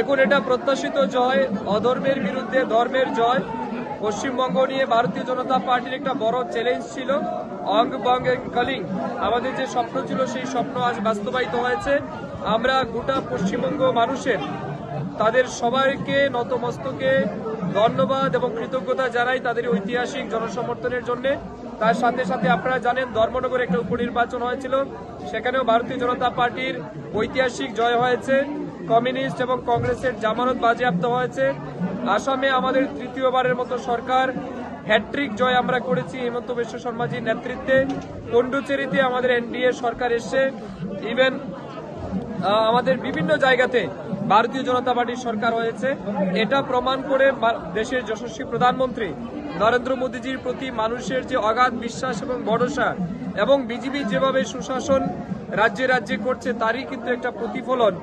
দেখুন, এটা প্রত্যাশিত জয়, অধর্মের বিরুদ্ধে ধর্মের জয়। পশ্চিমবঙ্গ নিয়ে ভারতীয় জনতা পার্টির একটা বড় চ্যালেঞ্জ ছিল। অং বং কলিং, আমাদের যে স্বপ্ন ছিল সেই স্বপ্ন আজ বাস্তবায়িত হয়েছে। আমরা গোটা পশ্চিমবঙ্গ মানুষের, তাদের সবাইকে নতমস্তকে ধন্যবাদ এবং কৃতজ্ঞতা জানাই তাদের ঐতিহাসিক জনসমর্থনের জন্য। তার সাথে সাথে আপনারা জানেন, ধর্মনগরে একটা উপনির্বাচন হয়েছিল, সেখানেও ভারতীয় জনতা পার্টির ঐতিহাসিক জয় হয়েছে। কমিউনিস্ট এবং কংগ্রেসের জামানত বাজেয়াপ্ত হয়েছে। আসামে আমাদের তৃতীয়বারের মতো সরকার, হ্যাট্রিক জয় আমরা করেছি হিমন্ত বিশ্ব শর্মাজির নেতৃত্বে। পন্ডুচেরিতে আমাদের এনডিএ সরকার এসছে। ইভেন আমাদের বিভিন্ন জায়গাতে ভারতীয় জনতা পার্টির সরকার হয়েছে। এটা প্রমাণ করে দেশের যশস্বী প্রধানমন্ত্রী নরেন্দ্র মোদীজির প্রতি মানুষের যে অগাধ বিশ্বাস এবং ভরসা, এবং বিজেপি যেভাবে সুশাসন রাজ্যে রাজ্যে করছে, তারই কিন্তু একটা প্রতিফলন